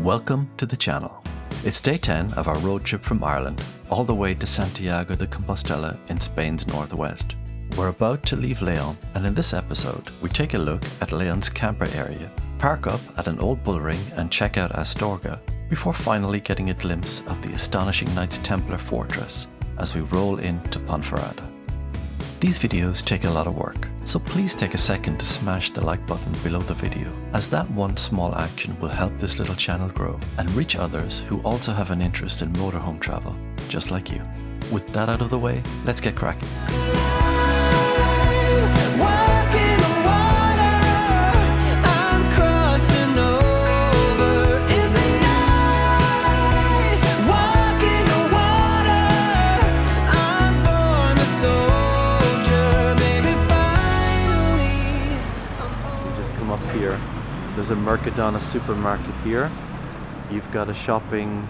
Welcome to the channel. It's day 10 of our road trip from Ireland, all the way to Santiago de Compostela in Spain's northwest. We're about to leave Leon, and in this episode, we take a look at Leon's camper area, park up at an old bull ring and check out Astorga, before finally getting a glimpse of the astonishing Knights Templar fortress as we roll into Ponferrada. These videos take a lot of work, so please take a second to smash the like button below the video, as that one small action will help this little channel grow and reach others who also have an interest in motorhome travel, just like you. With that out of the way, let's get cracking. Here, there's a Mercadona supermarket here. You've got a shopping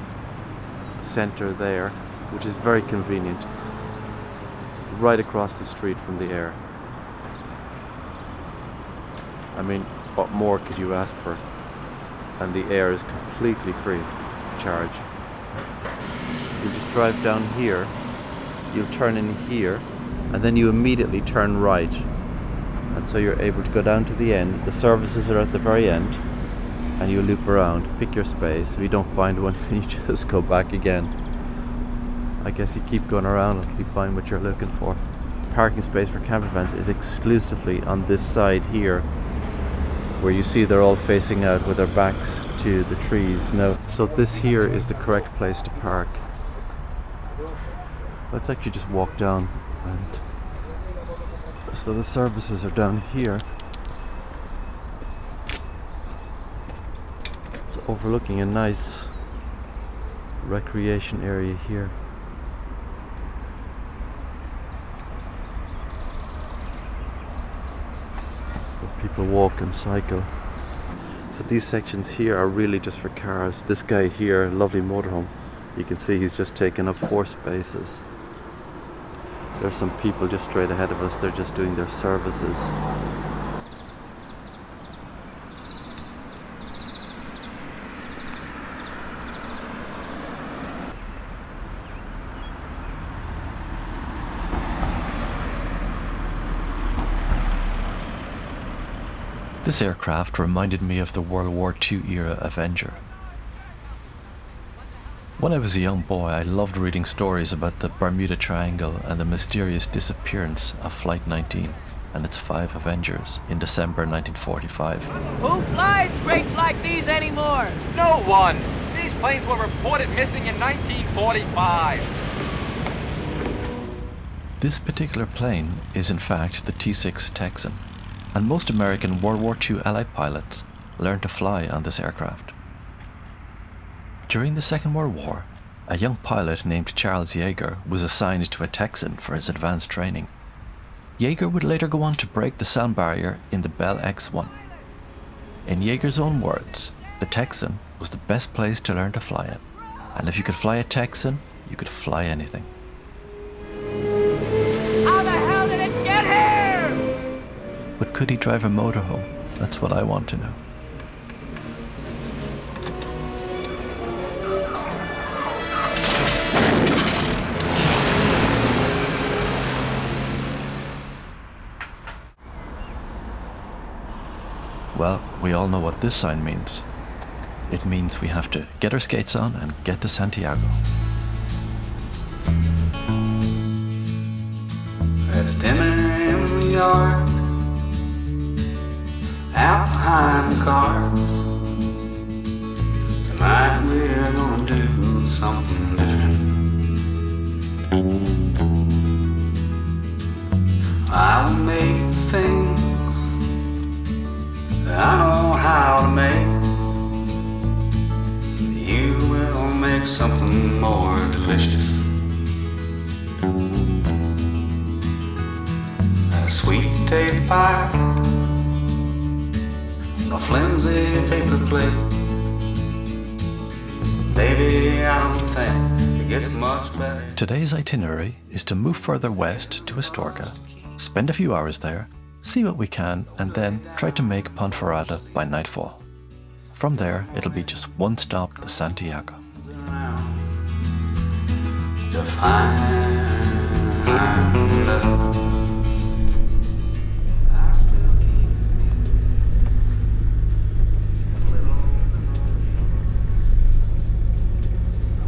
center there, which is very convenient, right across the street from the air. I mean, what more could you ask for? And the air is completely free of charge. You just drive down here, you'll turn in here, and then you immediately turn right. And so you're able to go down to the end. The services are at the very end, and you loop around, pick your space. If you don't find one, you just go back again. I guess you keep going around until you find what you're looking for. Parking space for camper vans is exclusively on this side here, where you see they're all facing out with their backs to the trees. Now, so this here is the correct place to park. Let's actually just walk down, and so the services are down here. It's overlooking a nice recreation area here. Where people walk and cycle. So these sections here are really just for cars. This guy here, lovely motorhome, you can see he's just taken up 4 spaces. There's some people just straight ahead of us, they're just doing their services. This aircraft reminded me of the World War II era Avenger. When I was a young boy, I loved reading stories about the Bermuda Triangle and the mysterious disappearance of Flight 19 and its 5 Avengers in December 1945. Who flies crates like these anymore? No one! These planes were reported missing in 1945. This particular plane is in fact the T-6 Texan, and most American World War II Allied pilots learned to fly on this aircraft. During the Second World War, a young pilot named Charles Yeager was assigned to a Texan for his advanced training. Yeager would later go on to break the sound barrier in the Bell X-1. In Yeager's own words, the Texan was the best place to learn to fly it, and if you could fly a Texan, you could fly anything. How the hell did it get here? But could he drive a motorhome? That's what I want to know. Well, we all know what this sign means. It means we have to get our skates on and get to Santiago. There's dinner in the yard, out behind the cars. Tonight we're gonna do something different. I will make the things I know how to make. You will make something more delicious. A sweet potato pie on a flimsy paper plate. Baby, I don't think it gets much better. Today's itinerary is to move further west to Astorga, spend a few hours there, see what we can, and then try to make Ponferrada by nightfall. From there, it'll be just one stop to Santiago. To find love. I still keep the little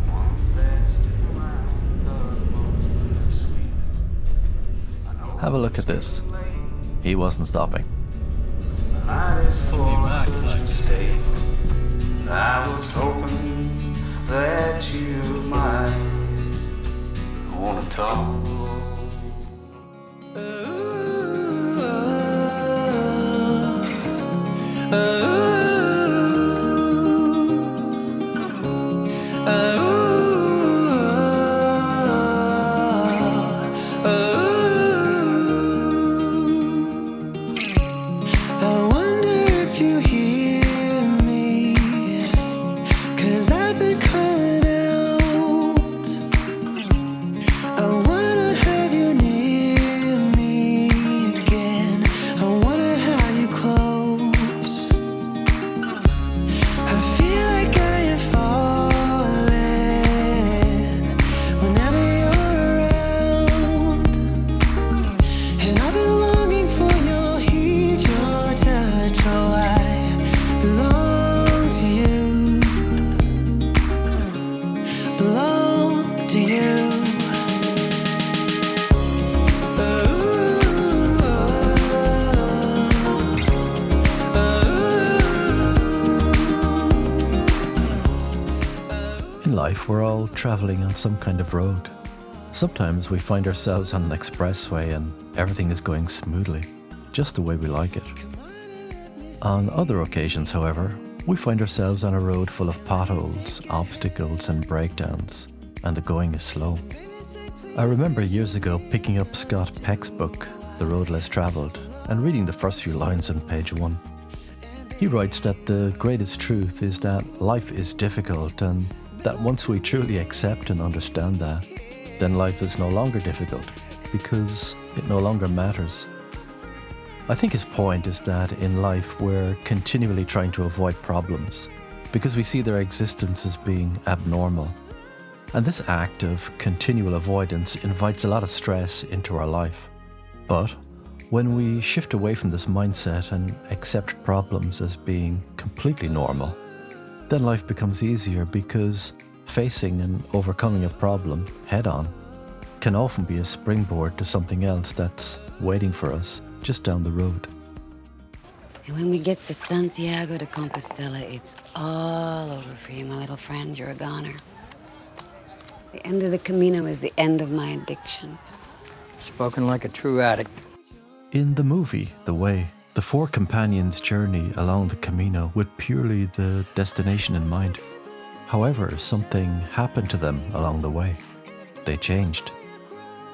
one that's still the most sweet. Have a look at this. He wasn't stopping. Night is for a mistake. I was hoping that you might wanna talk. We're all traveling on some kind of road. Sometimes we find ourselves on an expressway and everything is going smoothly, just the way we like it. On other occasions, however, we find ourselves on a road full of potholes, obstacles and breakdowns, and the going is slow. I remember years ago picking up Scott Peck's book, The Road Less Travelled, and reading the first few lines on page 1. He writes that the greatest truth is that life is difficult, and that once we truly accept and understand that, then life is no longer difficult because it no longer matters. I think his point is that in life we're continually trying to avoid problems because we see their existence as being abnormal. And this act of continual avoidance invites a lot of stress into our life. But when we shift away from this mindset and accept problems as being completely normal, then life becomes easier because facing and overcoming a problem head-on can often be a springboard to something else that's waiting for us just down the road. And when we get to Santiago de Compostela, it's all over for you, my little friend. You're a goner. The end of the Camino is the end of my addiction. Spoken like a true addict. In the movie, The Way, the 4 companions journey along the Camino with purely the destination in mind. However, something happened to them along the way. They changed.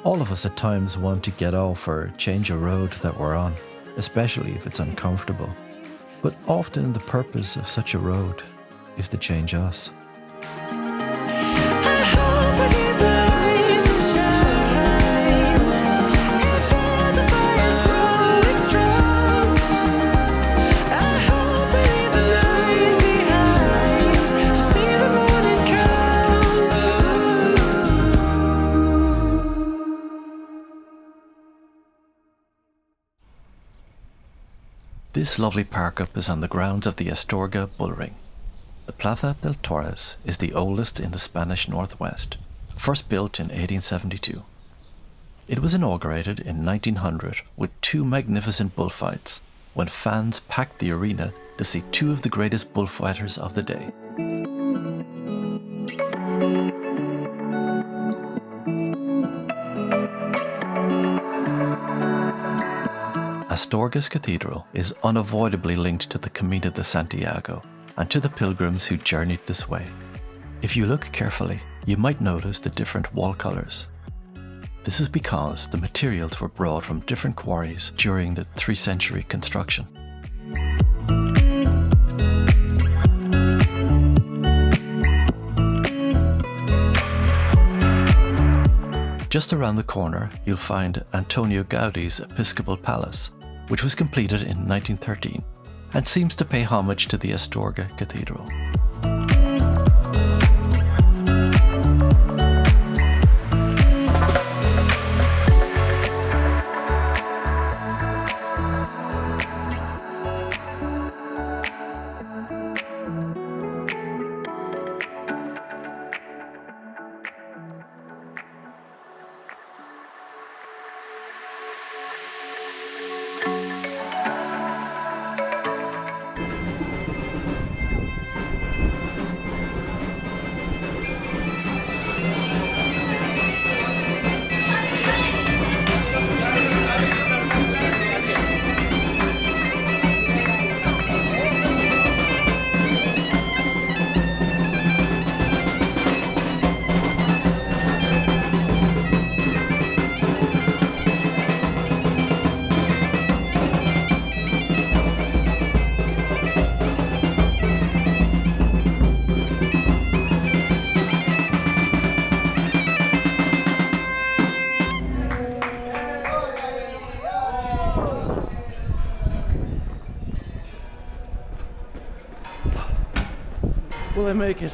All of us at times want to get off or change a road that we're on, especially if it's uncomfortable. But often the purpose of such a road is to change us. This lovely park-up is on the grounds of the Astorga Bullring. The Plaza del Torres is the oldest in the Spanish Northwest, first built in 1872. It was inaugurated in 1900 with 2 magnificent bullfights, when fans packed the arena to see 2 of the greatest bullfighters of the day. Astorga's cathedral is unavoidably linked to the Camino de Santiago and to the pilgrims who journeyed this way. If you look carefully, you might notice the different wall colours. This is because the materials were brought from different quarries during the 3rd century construction. Just around the corner, you'll find Antonio Gaudi's Episcopal Palace, which was completed in 1913 and seems to pay homage to the Astorga Cathedral. Will I make it?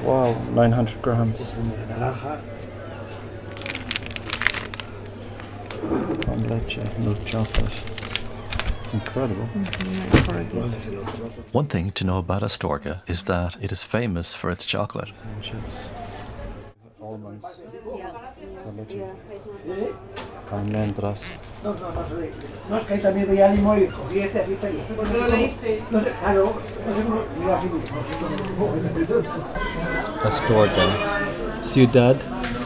Wow, 900 grams. Con leche, milk chocolate. It's incredible. One thing to know about Astorga is that it is famous for its chocolate. Almonds. Con leche. Almendras. No, es que ahí también veía limón y cogí este aquí. ¿Por qué lo leíste? No sé, claro. No sé cómo. Mira, así. Astorga, Ciudad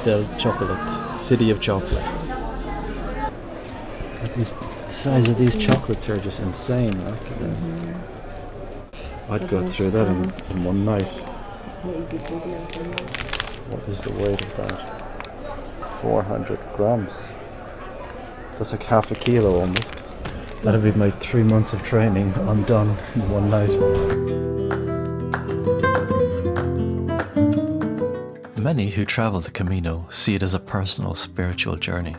del Chocolate, City of Chocolate. The size of these chocolates are just insane. I'd go through that in one night. What is the weight of that? 400 grams. That's like half a kilo almost. That'd be my 3 months of training undone in one night. Many who travel the Camino see it as a personal spiritual journey.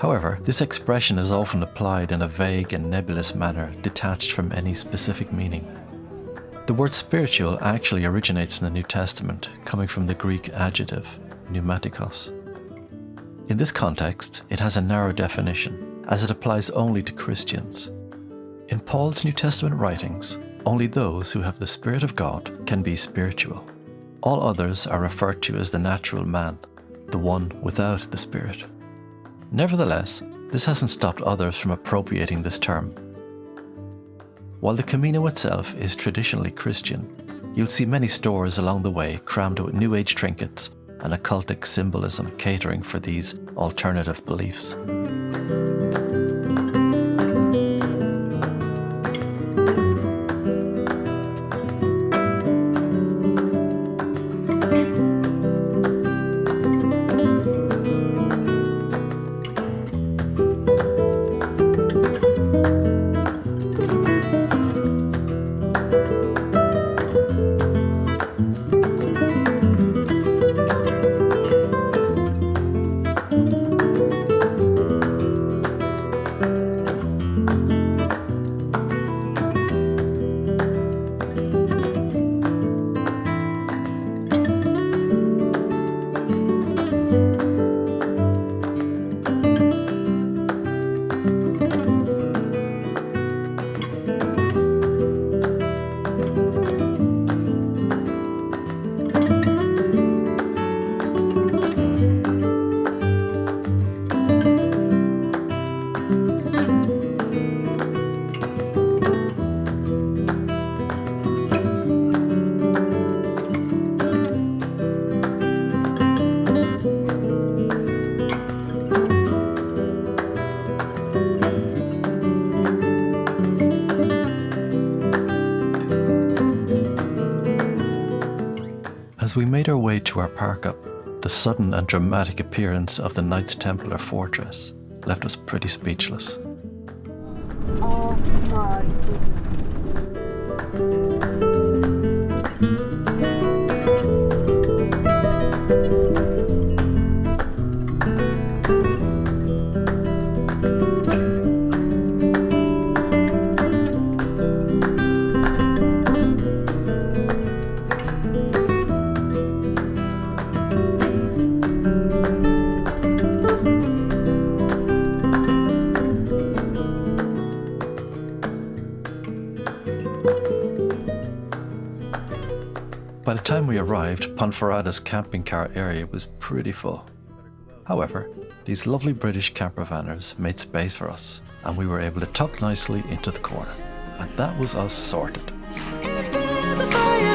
However, this expression is often applied in a vague and nebulous manner detached from any specific meaning. The word spiritual actually originates in the New Testament, coming from the Greek adjective, pneumatikos. In this context, it has a narrow definition, as it applies only to Christians. In Paul's New Testament writings, only those who have the Spirit of God can be spiritual. All others are referred to as the natural man, the one without the Spirit. Nevertheless, this hasn't stopped others from appropriating this term. While the Camino itself is traditionally Christian, you'll see many stores along the way crammed with New Age trinkets and occultic symbolism catering for these alternative beliefs. As we made our way to our park up, The sudden and dramatic appearance of the Knights Templar fortress left us pretty speechless. Oh my goodness. By the time we arrived, Ponferrada's camping car area was pretty full. However, these lovely British camper vanners made space for us, and we were able to tuck nicely into the corner. And that was us sorted. If there's a fire